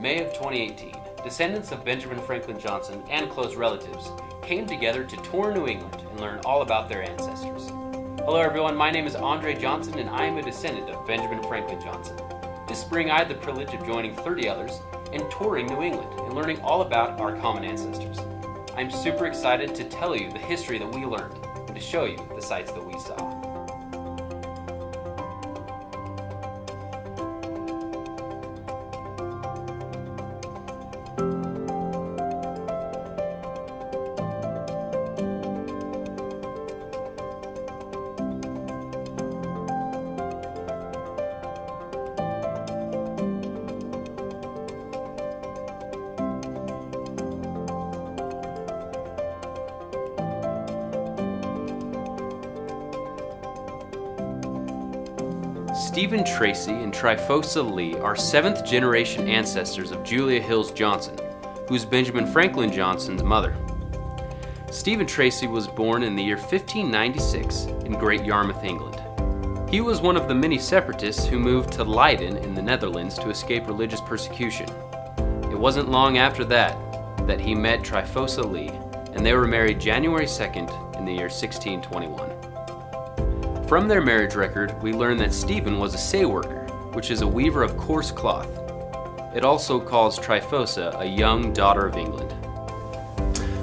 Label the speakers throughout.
Speaker 1: May of 2018, descendants of Benjamin Franklin Johnson and close relatives came together to tour New England and learn all about their ancestors. Hello everyone, my name is Andre Johnson and I am a descendant of Benjamin Franklin Johnson. This spring I had the privilege of joining 30 others and touring New England and learning all about our common ancestors. I'm super excited to tell you the history that we learned and to show you the sights that we saw. Stephen Tracy and Tryphosa Lee are 7th generation ancestors of Julia Hills Johnson, who is Benjamin Franklin Johnson's mother. Stephen Tracy was born in the year 1596 in Great Yarmouth, England. He was one of the many separatists who moved to Leiden in the Netherlands to escape religious persecution. It wasn't long after that he met Tryphosa Lee, and they were married January 2nd in the year 1621. From their marriage record, we learn that Stephen was a say worker, which is a weaver of coarse cloth. It also calls Tryphosa a young daughter of England.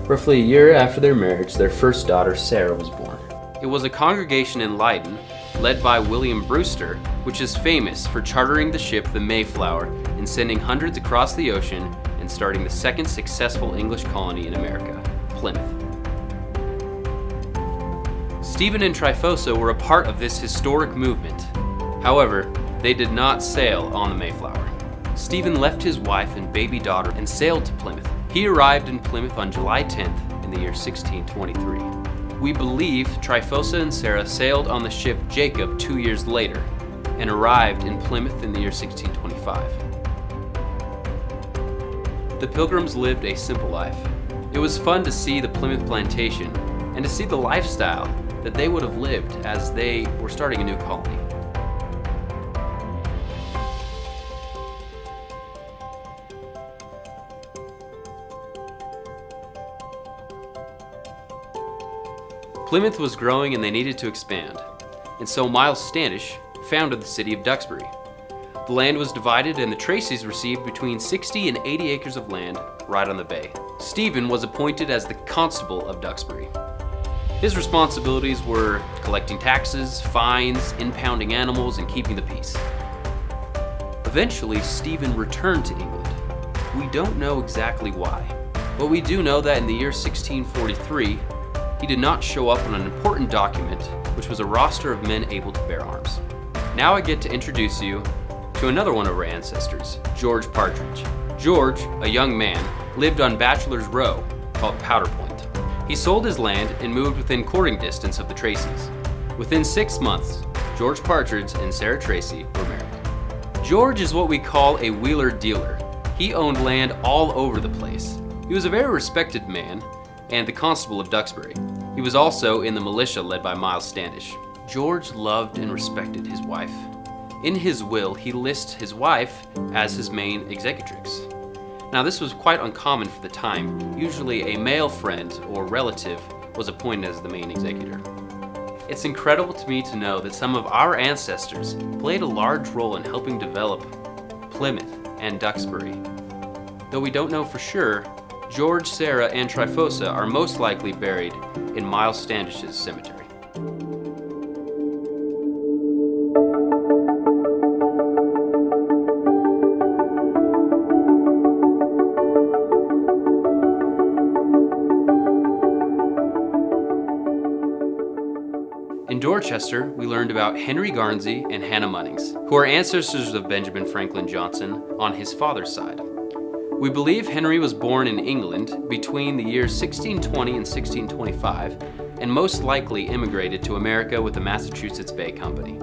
Speaker 1: Roughly a year after their marriage, their first daughter, Sarah, was born. It was a congregation in Leiden, led by William Brewster, which is famous for chartering the ship the Mayflower and sending hundreds across the ocean and starting the second successful English colony in America, Plymouth. Stephen and Tryphosa were a part of this historic movement. However, they did not sail on the Mayflower. Stephen left his wife and baby daughter and sailed to Plymouth. He arrived in Plymouth on July 10th in the year 1623. We believe Tryphosa and Sarah sailed on the ship Jacob 2 years later and arrived in Plymouth in the year 1625. The Pilgrims lived a simple life. It was fun to see the Plymouth plantation and to see the lifestyle that they would have lived as they were starting a new colony. Plymouth was growing and they needed to expand, and so Miles Standish founded the city of Duxbury. The land was divided and the Tracys received between 60 and 80 acres of land right on the bay. Stephen was appointed as the constable of Duxbury. His responsibilities were collecting taxes, fines, impounding animals, and keeping the peace. Eventually, Stephen returned to England. We don't know exactly why, but we do know that in the year 1643, he did not show up on an important document, which was a roster of men able to bear arms. Now I get to introduce you to another one of our ancestors, George Partridge. George, a young man, lived on Bachelor's Row, called Powder Point. He sold his land and moved within courting distance of the Tracys. Within 6 months, George Partridge and Sarah Tracy were married. George is what we call a wheeler dealer. He owned land all over the place. He was a very respected man and the constable of Duxbury. He was also in the militia led by Miles Standish. George loved and respected his wife. In his will, he lists his wife as his main executrix. Now, this was quite uncommon for the time. Usually a male friend or relative was appointed as the main executor. It's incredible to me to know that some of our ancestors played a large role in helping develop Plymouth and Duxbury. Though we don't know for sure, George, Sarah, and Tryphosa are most likely buried in Miles Standish's cemetery. In Dorchester, we learned about Henry Garnsey and Hannah Munnings, who are ancestors of Benjamin Franklin Johnson on his father's side. We believe Henry was born in England between the years 1620 and 1625, and most likely immigrated to America with the Massachusetts Bay Company.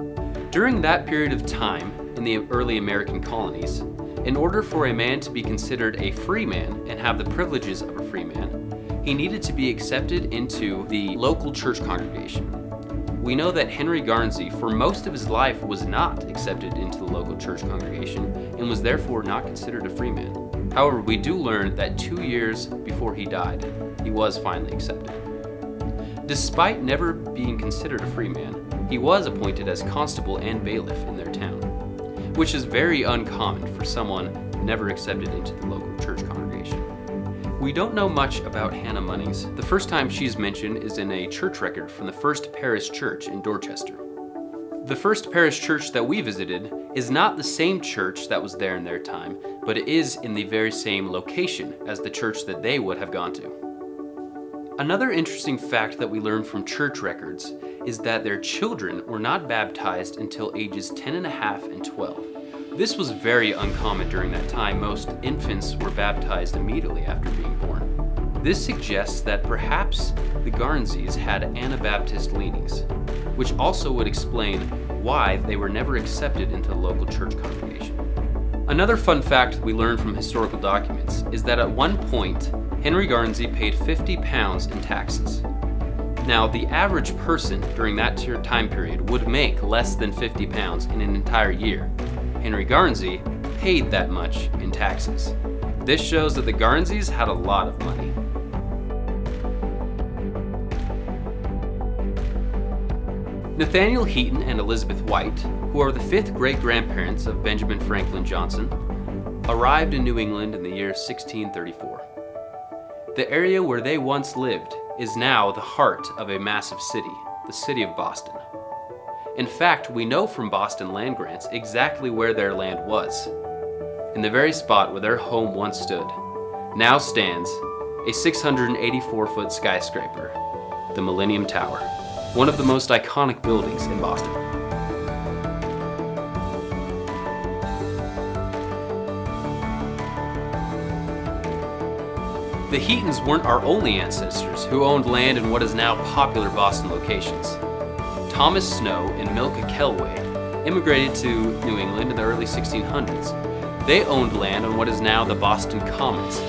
Speaker 1: During that period of time in the early American colonies, in order for a man to be considered a free man and have the privileges of a free man, he needed to be accepted into the local church congregation. We know that Henry Garnsey, for most of his life, was not accepted into the local church congregation and was therefore not considered a free man. However, we do learn that 2 years before he died, he was finally accepted. Despite never being considered a free man, he was appointed as constable and bailiff in their town, which is very uncommon for someone never accepted into the local church congregation. We don't know much about Hannah Munnings. The first time she's mentioned is in a church record from the First Parish Church in Dorchester. The First Parish Church that we visited is not the same church that was there in their time, but it is in the very same location as the church that they would have gone to. Another interesting fact that we learned from church records is that their children were not baptized until ages 10 and a half and 12. This was very uncommon during that time. Most infants were baptized immediately after being born. This suggests that perhaps the Garnseys had Anabaptist leanings, which also would explain why they were never accepted into the local church congregation. Another fun fact we learned from historical documents is that at one point, Henry Garnsey paid £50 in taxes. Now, the average person during that time period would make less than £50 in an entire year. Henry Garnsey paid that much in taxes. This shows that the Garnseys had a lot of money. Nathaniel Heaton and Elizabeth White, who are the 5th great-grandparents of Benjamin Franklin Johnson, arrived in New England in the year 1634. The area where they once lived is now the heart of a massive city, the city of Boston. In fact, we know from Boston land grants exactly where their land was. In the very spot where their home once stood, now stands a 684-foot skyscraper, the Millennium Tower, one of the most iconic buildings in Boston. The Heatons weren't our only ancestors who owned land in what is now popular Boston locations. Thomas Snow and Milcah Kelway immigrated to New England in the early 1600s. They owned land on what is now the Boston Commons,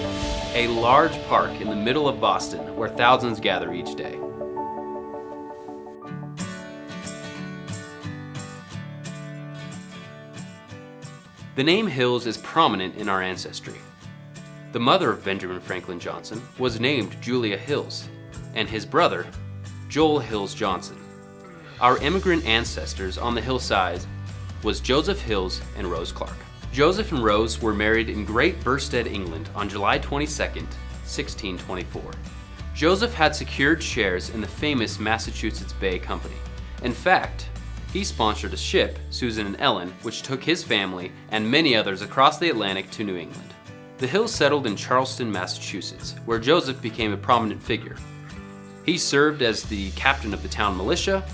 Speaker 1: a large park in the middle of Boston where thousands gather each day. The name Hills is prominent in our ancestry. The mother of Benjamin Franklin Johnson was named Julia Hills, and his brother, Joel Hills Johnson. Our immigrant ancestors on the hillside was Joseph Hills and Rose Clark. Joseph and Rose were married in Great Burstead, England on July 22nd, 1624. Joseph had secured shares in the famous Massachusetts Bay Company. In fact, he sponsored a ship, Susan and Ellen, which took his family and many others across the Atlantic to New England. The Hills settled in Charleston, Massachusetts, where Joseph became a prominent figure. He served as the captain of the town militia,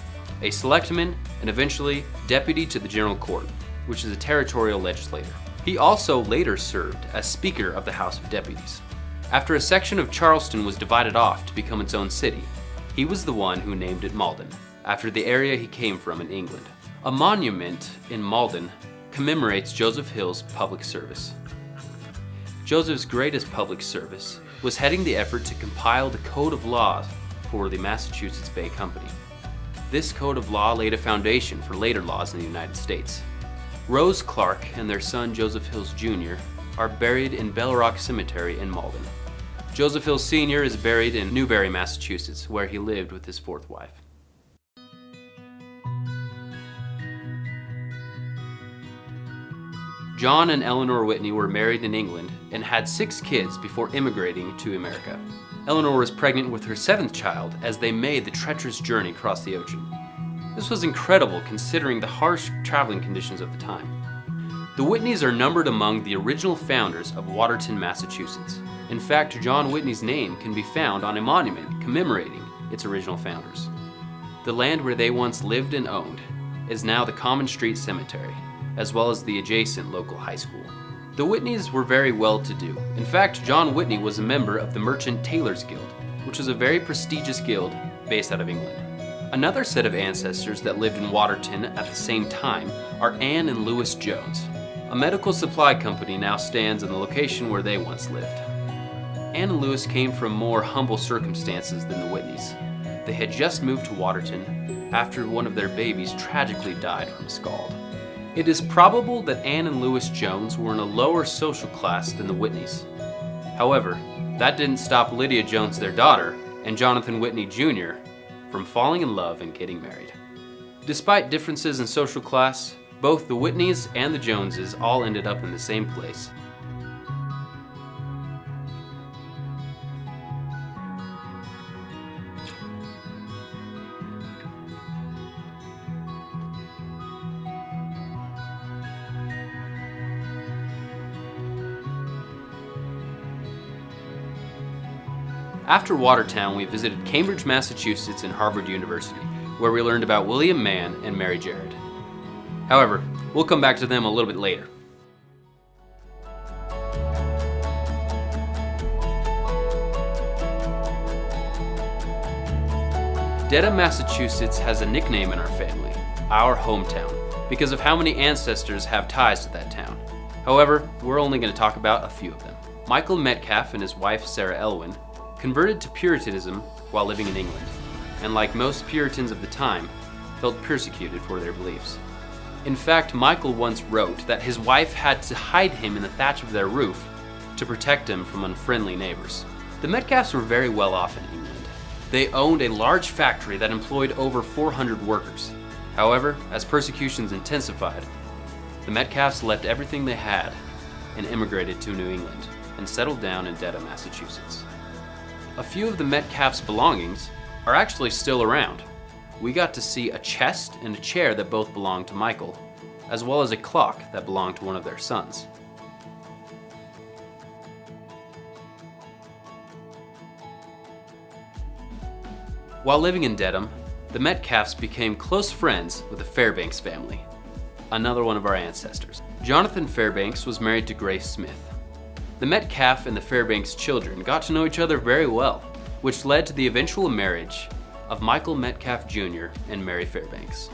Speaker 1: a selectman, and eventually deputy to the General Court, which is a territorial legislator. He also later served as Speaker of the House of Deputies. After a section of Charleston was divided off to become its own city, he was the one who named it Malden, after the area he came from in England. A monument in Malden commemorates Joseph Hills' public service. Joseph's greatest public service was heading the effort to compile the Code of Laws for the Massachusetts Bay Company. This code of law laid a foundation for later laws in the United States. Rose Clark and their son Joseph Hills Jr. are buried in Bell Rock Cemetery in Malden. Joseph Hills Sr. is buried in Newbury, Massachusetts, where he lived with his 4th wife. John and Eleanor Whitney were married in England and had 6 kids before immigrating to America. Eleanor was pregnant with her 7th child as they made the treacherous journey across the ocean. This was incredible considering the harsh traveling conditions of the time. The Whitneys are numbered among the original founders of Watertown, Massachusetts. In fact, John Whitney's name can be found on a monument commemorating its original founders. The land where they once lived and owned is now the Common Street Cemetery, as well as the adjacent local high school. The Whitneys were very well-to-do. In fact, John Whitney was a member of the Merchant Tailors Guild, which was a very prestigious guild based out of England. Another set of ancestors that lived in Watertown at the same time are Anne and Louis Jones. A medical supply company now stands in the location where they once lived. Anne and Louis came from more humble circumstances than the Whitneys. They had just moved to Watertown after one of their babies tragically died from a scald. It is probable that Anne and Lewis Jones were in a lower social class than the Whitneys. However, that didn't stop Lydia Jones, their daughter, and Jonathan Whitney Jr. from falling in love and getting married. Despite differences in social class, both the Whitneys and the Joneses all ended up in the same place. After Watertown, we visited Cambridge, Massachusetts and Harvard University, where we learned about William Mann and Mary Jared. However, we'll come back to them a little bit later. Dedham, Massachusetts has a nickname in our family, our hometown, because of how many ancestors have ties to that town. However, we're only going to talk about a few of them. Michael Metcalf and his wife Sarah Elwyn converted to Puritanism while living in England, and like most Puritans of the time, felt persecuted for their beliefs. In fact, Michael once wrote that his wife had to hide him in the thatch of their roof to protect him from unfriendly neighbors. The Metcalfs were very well off in England. They owned a large factory that employed over 400 workers. However, as persecutions intensified, the Metcalfs left everything they had and immigrated to New England and settled down in Dedham, Massachusetts. A few of the Metcalfs' belongings are actually still around. We got to see a chest and a chair that both belonged to Michael, as well as a clock that belonged to one of their sons. While living in Dedham, the Metcalfs became close friends with the Fairbanks family, another one of our ancestors. Jonathan Fairbanks was married to Grace Smith. The Metcalf and the Fairbanks children got to know each other very well, which led to the eventual marriage of Michael Metcalf Jr. and Mary Fairbanks.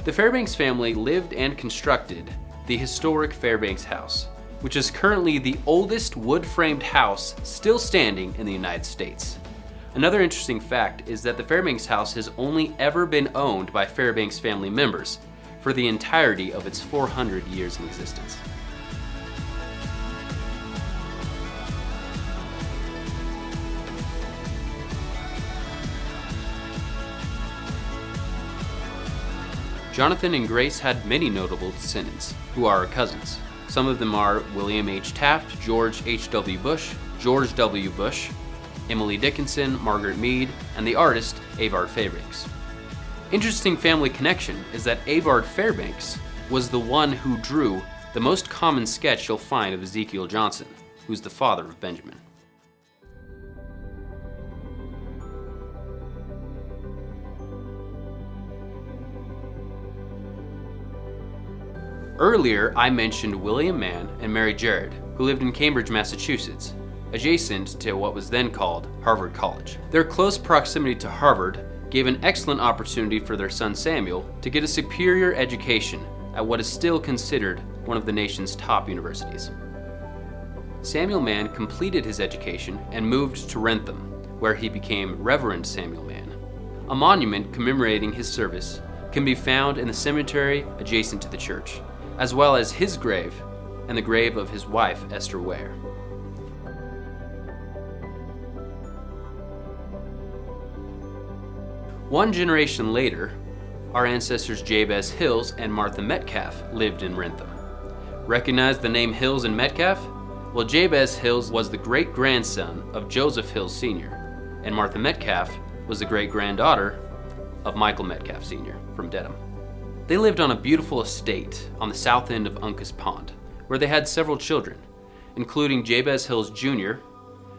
Speaker 1: The Fairbanks family lived and constructed the historic Fairbanks House, which is currently the oldest wood-framed house still standing in the United States. Another interesting fact is that the Fairbanks House has only ever been owned by Fairbanks family members for the entirety of its 400 years in existence. Jonathan and Grace had many notable descendants, who are our cousins. Some of them are William H. Taft, George H.W. Bush, George W. Bush, Emily Dickinson, Margaret Mead, and the artist Avard Fairbanks. Interesting family connection is that Avard Fairbanks was the one who drew the most common sketch you'll find of Ezekiel Johnson, who's the father of Benjamin. Earlier, I mentioned William Mann and Mary Jared, who lived in Cambridge, Massachusetts, adjacent to what was then called Harvard College. Their close proximity to Harvard gave an excellent opportunity for their son Samuel to get a superior education at what is still considered one of the nation's top universities. Samuel Mann completed his education and moved to Wrentham, where he became Reverend Samuel Mann. A monument commemorating his service can be found in the cemetery adjacent to the church, as well as his grave and the grave of his wife, Esther Ware. One generation later, our ancestors Jabez Hills and Martha Metcalf lived in Wrentham. Recognize the name Hills and Metcalf? Well, Jabez Hills was the great-grandson of Joseph Hills Sr., and Martha Metcalf was the great-granddaughter of Michael Metcalf Sr. from Dedham. They lived on a beautiful estate on the south end of Uncas Pond, where they had several children, including Jabez Hills Jr.,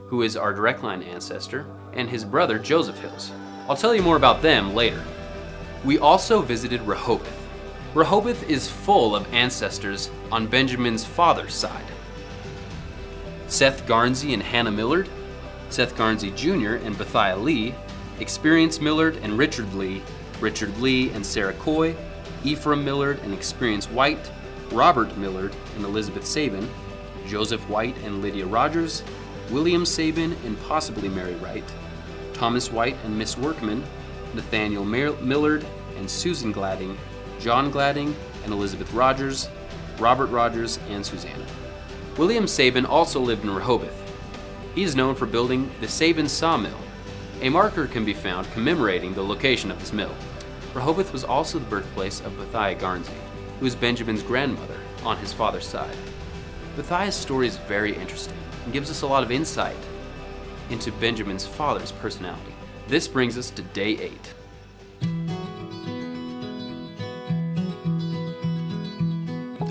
Speaker 1: who is our direct line ancestor, and his brother Joseph Hills. I'll tell you more about them later. We also visited Rehoboth. Rehoboth is full of ancestors on Benjamin's father's side. Seth Garnsey and Hannah Millard, Seth Garnsey Jr. and Bethiah Lee, Experience Millard and Richard Lee and Sarah Coy, Ephraim Millard and Experience White, Robert Millard and Elizabeth Sabin, Joseph White and Lydia Rogers, William Sabin and possibly Mary Wright, Thomas White and Miss Workman, Nathaniel Millard and Susan Gladding, John Gladding, and Elizabeth Rogers, Robert Rogers, and Susanna. William Sabin also lived in Rehoboth. He is known for building the Sabin Sawmill. A marker can be found commemorating the location of this mill. Rehoboth was also the birthplace of Bethiah Garnsey, who is Benjamin's grandmother on his father's side. Bethiah's story is very interesting and gives us a lot of insight into Benjamin's father's personality. This brings us to day 8.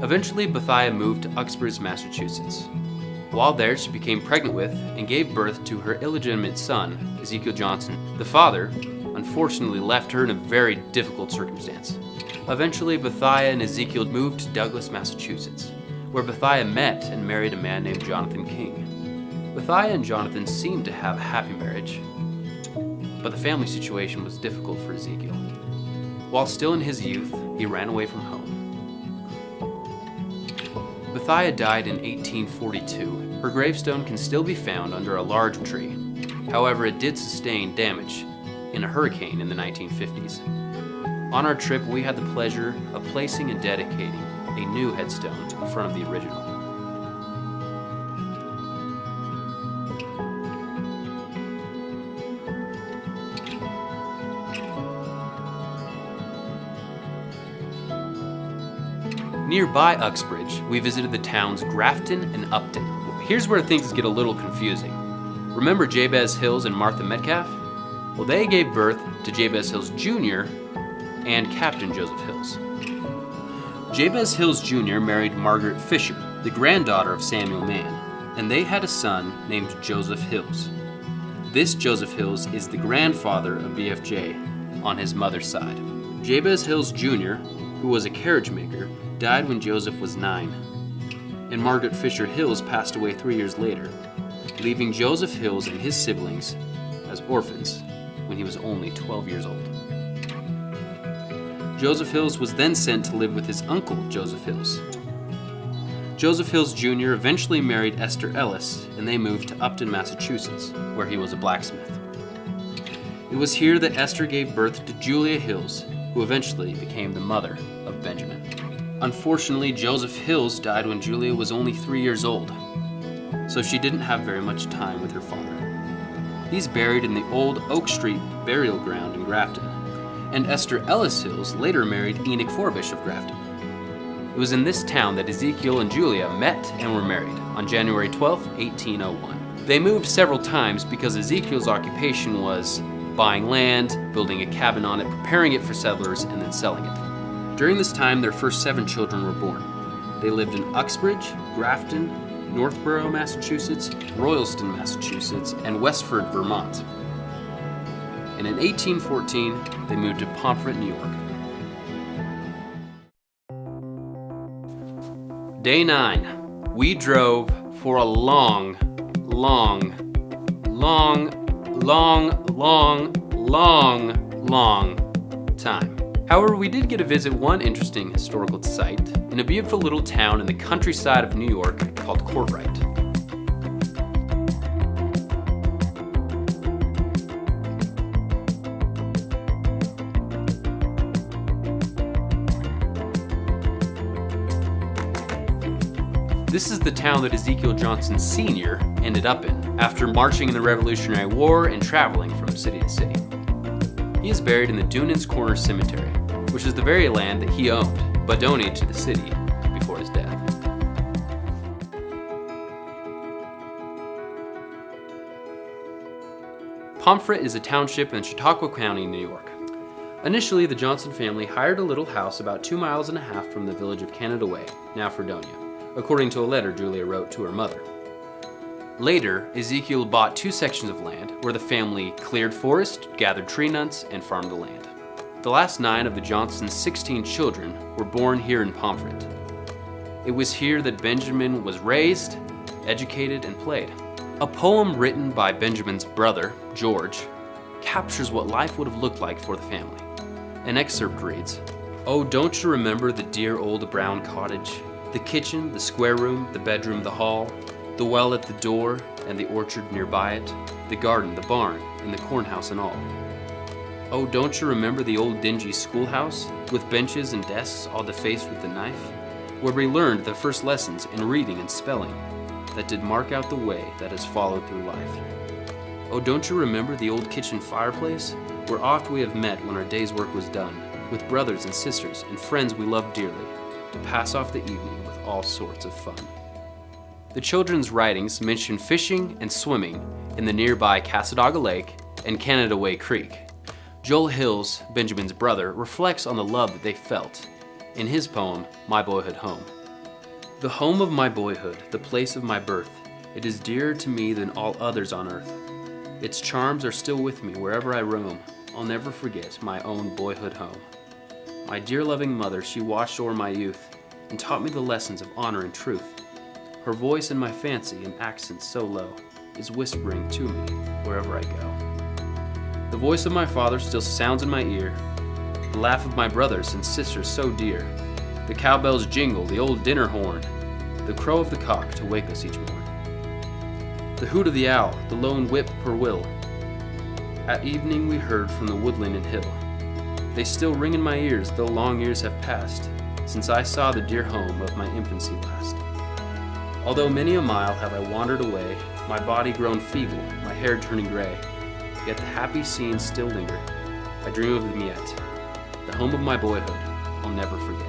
Speaker 1: Eventually, Bethiah moved to Uxbridge, Massachusetts. While there, she became pregnant with and gave birth to her illegitimate son, Ezekiel Johnson. The father, unfortunately, left her in a very difficult circumstance. Eventually, Bethiah and Ezekiel moved to Douglas, Massachusetts, where Bethiah met and married a man named Jonathan King. Bethiah and Jonathan seemed to have a happy marriage, but the family situation was difficult for Ezekiel. While still in his youth, he ran away from home. Bethiah died in 1842. Her gravestone can still be found under a large tree. However, it did sustain damage in a hurricane in the 1950s. On our trip, we had the pleasure of placing and dedicating a new headstone in front of the original. Nearby Uxbridge, we visited the towns Grafton and Upton. Here's where things get a little confusing. Remember Jabez Hills and Martha Metcalf? Well, they gave birth to Jabez Hills Jr. and Captain Joseph Hills. Jabez Hills Jr. married Margaret Fisher, the granddaughter of Samuel Mann, and they had a son named Joseph Hills. This Joseph Hills is the grandfather of BFJ on his mother's side. Jabez Hills Jr., who was a carriage maker, died when Joseph was 9, and Margaret Fisher Hills passed away 3 years later, leaving Joseph Hills and his siblings as orphans when he was only 12 years old. Joseph Hills was then sent to live with his uncle, Joseph Hills. Joseph Hills Jr. eventually married Esther Ellis, and they moved to Upton, Massachusetts, where he was a blacksmith. It was here that Esther gave birth to Julia Hills, who eventually became the mother of Benjamin. Unfortunately, Joseph Hills died when Julia was only 3 years old, so she didn't have very much time with her father. He's buried in the old Oak Street burial ground in Grafton, and Esther Ellis Hills later married Enoch Forbish of Grafton. It was in this town that Ezekiel and Julia met and were married on January 12, 1801. They moved several times because Ezekiel's occupation was buying land, building a cabin on it, preparing it for settlers, and then selling it. During this time, their first 7 children were born. They lived in Uxbridge, Grafton, Northborough, Massachusetts, Royalston, Massachusetts, and Westford, Vermont. And in 1814, they moved to Pomfret, New York. Day 9. We drove for a long time. However, we did get to visit one interesting historical site in a beautiful little town in the countryside of New York called Courtright. This is the town that Ezekiel Johnson Sr. ended up in after marching in the Revolutionary War and traveling from city to city. He is buried in the Dunans Corner Cemetery, which is the very land that he owned, but donated to the city before his death. Pomfret is a township in Chautauqua County, New York. Initially, the Johnson family hired a little house about 2.5 miles from the village of Canada Way, now Fredonia, according to a letter Julia wrote to her mother. Later, Ezekiel bought 2 sections of land where the family cleared forest, gathered tree nuts, and farmed the land. The last 9 of the Johnsons' 16 children were born here in Pomfret. It was here that Benjamin was raised, educated, and played. A poem written by Benjamin's brother, George, captures what life would have looked like for the family. An excerpt reads, "Oh, don't you remember the dear old brown cottage? The kitchen, the square room, the bedroom, the hall, the well at the door, and the orchard nearby it, the garden, the barn, and the cornhouse and all. Oh, don't you remember the old dingy schoolhouse, with benches and desks all defaced with the knife, where we learned the first lessons in reading and spelling that did mark out the way that has followed through life? Oh, don't you remember the old kitchen fireplace, where oft we have met when our day's work was done, with brothers and sisters and friends we loved dearly, to pass off the evening with all sorts of fun? The children's writings mention fishing and swimming in the nearby Cassadaga Lake and Canada Way Creek. Joel Hills, Benjamin's brother, reflects on the love that they felt in his poem, My Boyhood Home. The home of my boyhood, the place of my birth, it is dearer to me than all others on earth. Its charms are still with me wherever I roam. I'll never forget my own boyhood home. My dear loving mother, she watched o'er my youth and taught me the lessons of honor and truth. Her voice in my fancy, in accents so low, is whispering to me wherever I go. The voice of my father still sounds in my ear, the laugh of my brothers and sisters so dear, the cowbells jingle, the old dinner horn, the crow of the cock to wake us each morn, the hoot of the owl, the lone whip-poor-will. At evening we heard from the woodland and hill. They still ring in my ears, though long years have passed since I saw the dear home of my infancy last. Although many a mile have I wandered away, my body grown feeble, my hair turning gray, yet the happy scenes still linger. I dream of them yet. The home of my boyhood I'll never forget.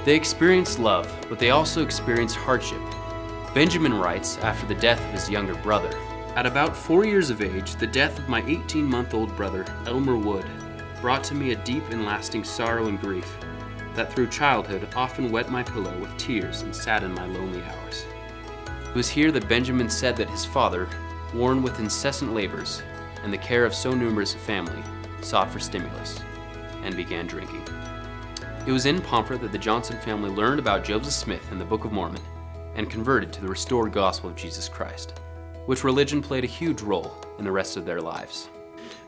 Speaker 1: They experienced love, but they also experienced hardship. Benjamin writes after the death of his younger brother, "At about 4 years of age, the death of my 18-month-old brother, Elmer Wood, brought to me a deep and lasting sorrow and grief that through childhood often wet my pillow with tears and saddened my lonely hours." It was here that Benjamin said that his father, worn with incessant labors and the care of so numerous a family, sought for stimulus and began drinking. It was in Pomfret that the Johnson family learned about Joseph Smith and the Book of Mormon and converted to the restored gospel of Jesus Christ, which religion played a huge role in the rest of their lives.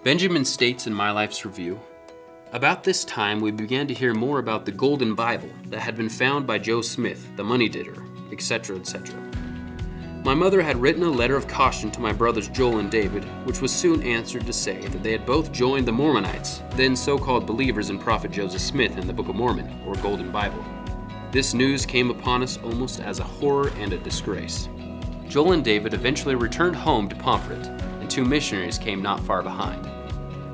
Speaker 1: Benjamin states in My Life's Review, "About this time we began to hear more about the Golden Bible that had been found by Joe Smith, the money digger, etc., etc. My mother had written a letter of caution to my brothers Joel and David, which was soon answered to say that they had both joined the Mormonites, then so-called believers in Prophet Joseph Smith and the Book of Mormon, or Golden Bible. This news came upon us almost as a horror and a disgrace." Joel and David eventually returned home to Pomfret, and 2 missionaries came not far behind.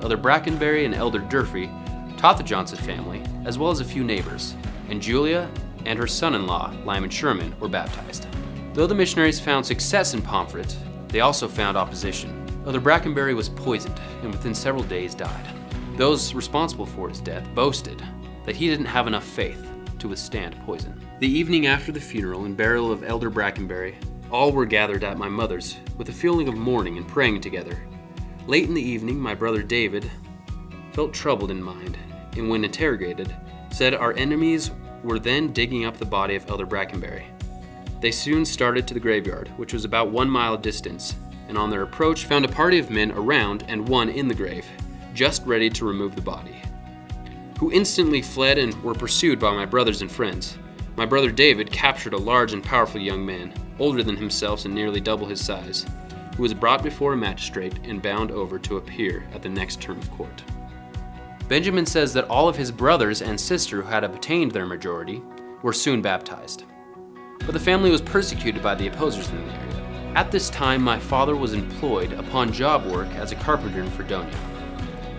Speaker 1: Elder Brackenberry and Elder Durfee taught the Johnson family, as well as a few neighbors, and Julia and her son-in-law, Lyman Sherman, were baptized. Though the missionaries found success in Pomfret, they also found opposition. Elder Brackenberry was poisoned and within several days died. Those responsible for his death boasted that he didn't have enough faith to withstand poison. The evening after the funeral and burial of Elder Brackenberry, all were gathered at my mother's with a feeling of mourning and praying together. Late in the evening, my brother David felt troubled in mind, and when interrogated, said our enemies were then digging up the body of Elder Brackenberry. They soon started to the graveyard, which was about 1 mile distance, and on their approach found a party of men around and one in the grave, just ready to remove the body, who instantly fled and were pursued by my brothers and friends. My brother David captured a large and powerful young man, older than himself and nearly double his size, who was brought before a magistrate and bound over to appear at the next term of court. Benjamin says that all of his brothers and sister who had obtained their majority were soon baptized. But the family was persecuted by the opposers in the area. At this time, my father was employed upon job work as a carpenter in Fredonia,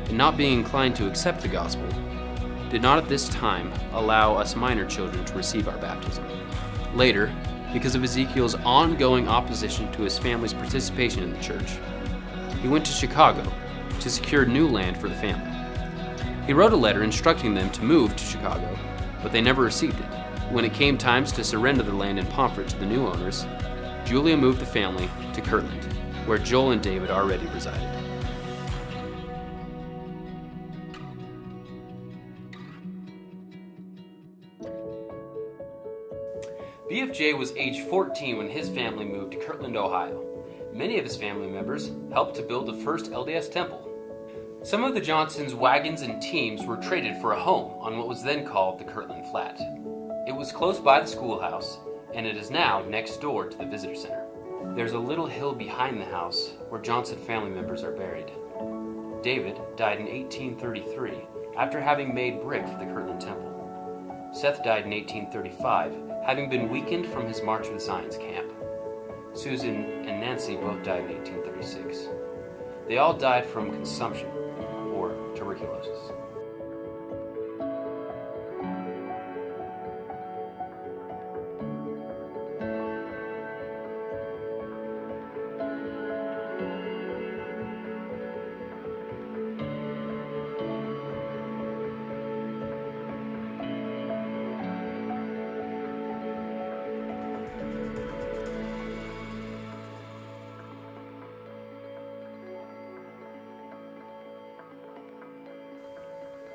Speaker 1: and not being inclined to accept the gospel, did not at this time allow us minor children to receive our baptism. Later, because of Ezekiel's ongoing opposition to his family's participation in the church, he went to Chicago to secure new land for the family. He wrote a letter instructing them to move to Chicago, but they never received it. When it came times to surrender the land in Pomfret to the new owners, Julia moved the family to Kirtland, where Joel and David already resided. BFJ was age 14 when his family moved to Kirtland, Ohio. Many of his family members helped to build the first LDS temple. Some of the Johnsons' wagons and teams were traded for a home on what was then called the Kirtland Flat. It was close by the schoolhouse, and it is now next door to the visitor center. There's a little hill behind the house where Johnson family members are buried. David died in 1833 after having made brick for the Kirtland Temple. Seth died in 1835, having been weakened from his March with Zion's camp. Susan and Nancy both died in 1836. They all died from consumption, or tuberculosis.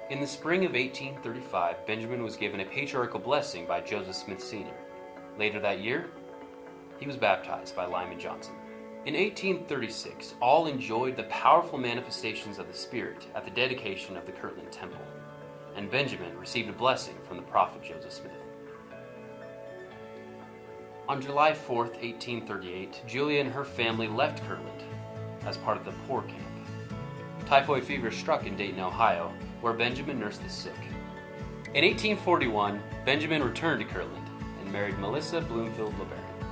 Speaker 1: In the spring of 1835, Benjamin was given a patriarchal blessing by Joseph Smith Sr. Later that year, he was baptized by Lyman Johnson. In 1836, all enjoyed the powerful manifestations of the Spirit at the dedication of the Kirtland Temple, and Benjamin received a blessing from the prophet Joseph Smith. On July 4, 1838, Julia and her family left Kirtland as part of the poor camp. Typhoid fever struck in Dayton, Ohio, where Benjamin nursed the sick. In 1841, Benjamin returned to Kirtland and married Melissa Bloomfield LeBaron.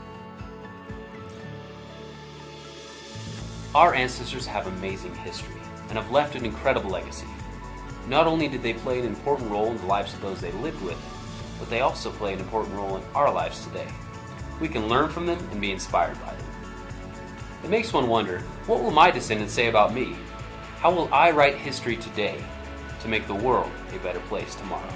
Speaker 1: Our ancestors have amazing history and have left an incredible legacy. Not only did they play an important role in the lives of those they lived with, but they also play an important role in our lives today. We can learn from them and be inspired by them. It makes one wonder, what will my descendants say about me? How will I write history today to make the world a better place tomorrow?